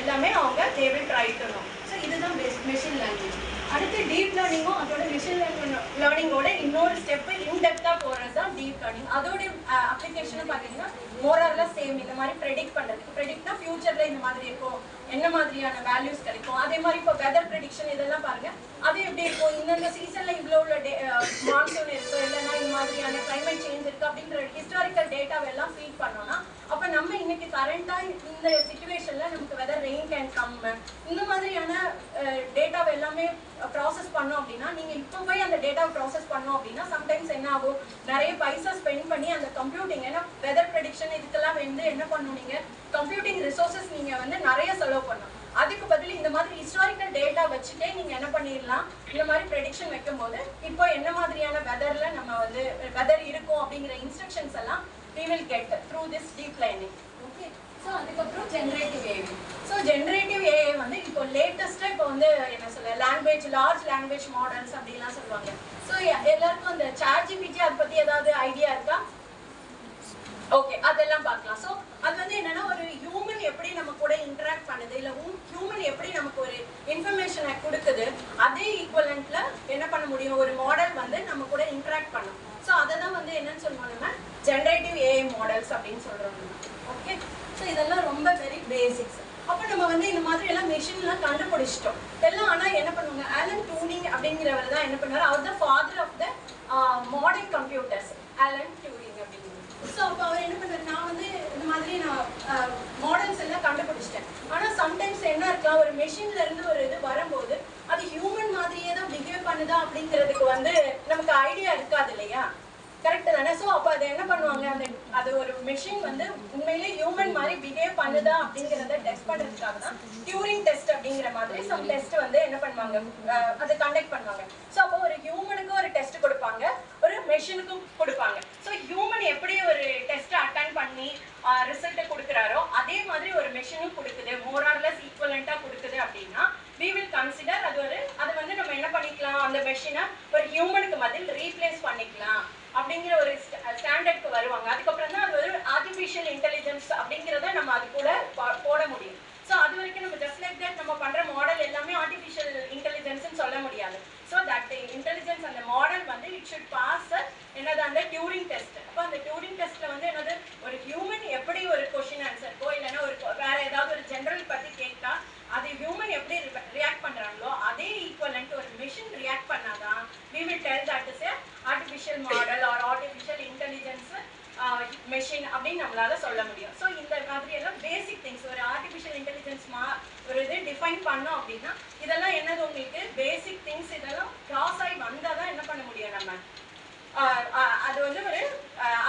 எல்லாமே அவங்க they will try to know. So இதுதான் மெஷின் லேர்னிங். அடுத்து டீப் லேர்னிங்கும் அதோட மெஷின் லேர்னிங்கோட இன்னொரு ஸ்டெப்பு இன்டெப்த்தாக போகிறது தான் டீப் லேர்னிங். அதோட அப்ளிகேஷனும் பார்த்தீங்கன்னா மோரர்லாம் சேம். இந்த மாதிரி ப்ரெடிக்ட் பண்ணுறதுக்கு, ப்ரெடிக்ட்னா ஃபியூச்சரில் இந்த மாதிரி இருக்கும், என்ன மாதிரியான வேல்யூஸ் கிடைக்கும். அதே மாதிரி இப்போ வெதர் ப்ரெடிக்ஷன் இதெல்லாம் பாருங்க, அது எப்படி இருக்கும், இந்தந்த சீசனில் இவ்வளோ உள்ள மான்சூன் இருக்கும், இல்லைன்னா இந்த மாதிரியான கிளைமேட் சேஞ்ச் இருக்குது அப்படின்ற ஹிஸ்டாரிக்கல் டேட்டாவெல்லாம் ஃபீட் பண்ணோம்னா அப்போ நம்ம இன்னைக்கு கரண்டாக இந்த சிச்சுவேஷனில் நமக்கு வெதர் ரெயின் கேன் கம், இந்த மாதிரியான டேட்டாவை எல்லாமே ப்ராசஸ் பண்ணோம் அப்படின்னா, நீங்கள் இப்போ போய் அந்த டேட்டாவை ப்ராசஸ் பண்ணோம் அப்படின்னா சம்டைம்ஸ் என்ன ஆகும், நிறைய பைசா ஸ்பெண்ட் பண்ணி அந்த கம்ப்யூட்டிங், ஏன்னா வெதர் ப்ரெடிக்ஷன் இதுக்கெல்லாம் வந்து என்ன பண்ணணும், நீங்கள் கம்ப்யூட்டிங் ரிசோர்ஸஸ் நீங்கள் வந்து நிறைய செலவு பண்ணணும். அதுக்கு பதில் இந்த மாதிரி ஹிஸ்டாரிக்கல் டேட்டா வச்சுட்டே நீங்கள் என்ன பண்ணிடலாம், இந்த மாதிரி ப்ரெடிக்ஷன் வைக்கும்போது இப்போ என்ன மாதிரியான வெதரில் நம்ம வந்து வெதர் இருக்கும் அப்படிங்கிற இன்ஸ்ட்ரக்ஷன்ஸ் எல்லாம் we will get through this deep learning. Okay. So அதுக்கப்புறம் generative AI. So generative AI வந்து இப்போ லேட்டஸ்ட்டாக இப்போ வந்து என்ன சொல்ல லாங்குவேஜ், லார்ஜ் லாங்குவேஜ் மாடல்ஸ் அப்படிலாம் சொல்லுவாங்க. ஸோ எல்லாருக்கும் அந்த ChatGPT அதை பற்றி ஏதாவது ஐடியா இருக்கா? ஓகே, அதெல்லாம் பார்க்கலாம். ஸோ அது வந்து என்னன்னா, ஒரு ஹியூமன் எப்படி நம்ம கூட இன்டராக்ட் பண்ணுது, இல்லை ஹியூமன் எப்படி நமக்கு ஒரு இன்ஃபர்மேஷனை கொடுக்குது, அதே ஈக்குவலண்ட்ல என்ன பண்ண முடியும், ஒரு மாடல் வந்து நம்ம கூட இன்டராக்ட் பண்ணும். ஸோ அதை தான் வந்து என்னன்னு சொல்லுவோம், நம்ம ஜென்ரேட்டிவ் ஏஐ மாடல்ஸ் அப்படின்னு சொல்றோம். ஓகே, ஸோ இதெல்லாம் ரொம்ப வெரி பேசிக்ஸ். அப்போ நம்ம வந்து இந்த மாதிரி எல்லாம் மெஷின்லாம் கண்டுபிடிச்சிட்டோம் எல்லாம். ஆனால் என்ன பண்ணுவாங்க, ஆலன் டியூரிங் அப்படிங்கிறவர் தான் என்ன பண்ணுவார், அவர் தான் father of the modern computers, Alan Turing அப்படிங்கிறது. ஸோ அப்போ அவர் என்ன பண்ணுறாரு, நான் வந்து இந்த மாதிரி நான் மாடல்ஸ் எல்லாம் கண்டுபிடிச்சிட்டேன். ஆனால் சம்டைம்ஸ் என்ன இருக்கலாம், ஒரு மெஷின்ல இருந்து ஒரு இது வரும்போது அது ஹியூமன் மாதிரியே தான் பிஹேவ் பண்ணுதா அப்படிங்கிறதுக்கு வந்து நமக்கு ஐடியா இருக்காது இல்லையா, கரெக்டு தானே? ஸோ அப்போ அதை என்ன பண்ணுவாங்க, அது ஒரு மெஷின் வந்து உண்மையிலே ஹியூமன் மாதிரி பிஹேவ் பண்ணுதா அப்படிங்கிறத டெஸ்ட் பண்ணுறதுக்காக தான் டியூரிங் டெஸ்ட் அப்படிங்கிற மாதிரி சம் டெஸ்ட் வந்து என்ன பண்ணுவாங்க, அதை கண்டக்ட் பண்ணுவாங்க. ஸோ அப்போ ஒரு ஹியூமனுக்கும் ஒரு டெஸ்ட் கொடுப்பாங்க, ஒரு மெஷினுக்கும் கொடுப்பாங்க. ஸோ ஹியூமன் எப்படி ஒரு டெஸ்ட்டை அட்டன் பண்ணி ரிசல்ட்டை கொடுக்குறாரோ அதே மாதிரி ஒரு மெஷினும் கொடுக்குது, மோரார்லெஸ் ஈக்குவலண்ட்டாக கொடுக்குது அப்படின்னா we will consider அது வந்து நம்ம என்ன பண்ணிக்கலாம், அந்த மெஷினை ஒரு ஹியூமனுக்கு பதில் ரீப்ளேஸ் பண்ணிக்கலாம் அப்படிங்கிற ஒரு ஸ்டாண்டர்டுக்கு வருவாங்க. அதுக்கப்புறம் தான் அது ஒரு ஆர்டிஃபிஷியல் இன்டெலிஜென்ஸ் அப்படிங்கிறத நம்ம அது கூட போட முடியும். ஸோ அது வரைக்கும் நம்ம ஜஸ்ட் லைக் தட் நம்ம பண்ணுற மாடல் எல்லாமே ஆர்டிஃபிஷியல் இன்டெலிஜென்ஸ்ன்னு சொல்ல முடியாது. ஸோ தட் இன்டெலிஜென்ஸ் அந்த மாடல் வந்து இட் ஷுட் பாஸ் என்னது, அந்த டியூரிங் டெஸ்ட். அப்போ அந்த டியூரிங் டெஸ்ட்டில் வந்து என்னது, ஒரு ஹியூமன் எப்படி ஒரு கொஷின் ஆன்சருக்கோ இல்லைன்னா ஒரு வேற ஏதாவது ஒரு ஜென்ரல் பற்றி கேட்டா அது ஹியூமன் எப்படி ரியாக்ட் பண்ணுறாங்களோ அதே ஈக்குவலண்ட் ஒரு மிஷின் ரியாக்ட் பண்ணாதான் we will tell that is a artificial model or artificial intelligence machine அப்படின்னு நம்மளால சொல்ல முடியும். ஸோ இந்த மாதிரி எல்லாம் பேசிக் திங்ஸ் ஒரு ஆர்டிஃபிஷியல் இன்டெலிஜென்ஸ் ஒரு இது டிஃபைன் பண்ணோம் அப்படின்னா இதெல்லாம் என்னது, உங்களுக்கு பேசிக் திங்ஸ் இதெல்லாம் கிராஸ் ஆகி வந்தால் தான் என்ன பண்ண முடியும், நம்ம அது வந்து ஒரு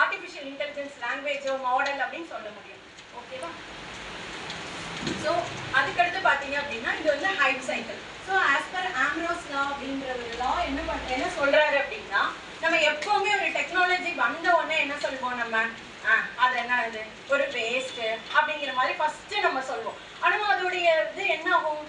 ஆர்டிஃபிஷியல் இன்டெலிஜென்ஸ் லாங்குவேஜோ மாடல் அப்படின்னு சொல்ல முடியும். ஓகேவா? ஸோ அதுக்கடுத்து பார்த்தீங்க அப்படின்னா இது வந்து hype cycle. So as per Amara's law அப்படின்ற ஒரு லா என்ன சொல்றாரு அப்படின்னா, நம்ம எப்பவுமே ஒரு டெக்னாலஜி வந்த உடனே என்ன சொல்லுவோம், நம்ம அது என்ன இது ஒரு வேஸ்ட் அப்படிங்கிற மாதிரி ஃபர்ஸ்ட் நம்ம சொல்லுவோம். ஆனால் அதோடைய இது என்ன ஆகும்,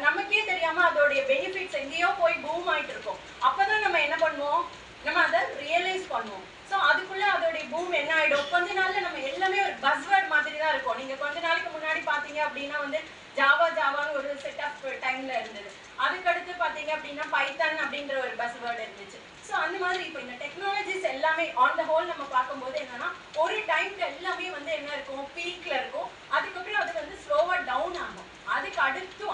நமக்கே தெரியாம அதோடைய பெனிஃபிட்ஸ் எங்கேயோ போய் பூம் ஆயிட்டு இருக்கும். அப்பதான் நம்ம என்ன பண்ணுவோம், நம்ம அதை ரியலைஸ் பண்ணுவோம். ஸோ அதுக்குள்ள அதோடைய பூம் என்ன ஆயிடும், கொஞ்ச நாள்ல நம்ம எல்லாமே ஒரு பஸ்வேர்ட் மாதிரி தான் இருக்கும். நீங்க கொஞ்ச நாளைக்கு முன்னாடி பாத்தீங்க அப்படின்னா வந்து ஜாவான்னு ஒரு செட் ஆஃப் டைம்ல இருந்தது. அதுக்கடுத்து பாத்தீங்க அப்படின்னா பைத்தான் அப்படின்ற ஒரு பஸ்வேர்டு இருந்துச்சு. ஸோ அந்த மாதிரி இப்போ இந்த டெக்னாலஜிஸ் எல்லாமே ஆன் த ஹோல் நம்ம பார்க்கும்போது என்னன்னா, ஒரு டைம்ல எல்லாமே வந்து என்ன இருக்கும், பீக்ல இருக்கும். அதுக்கப்புறம் அது வந்து ஸ்லோவா டவுன் ஆகும். அதுக்கு அடுத்து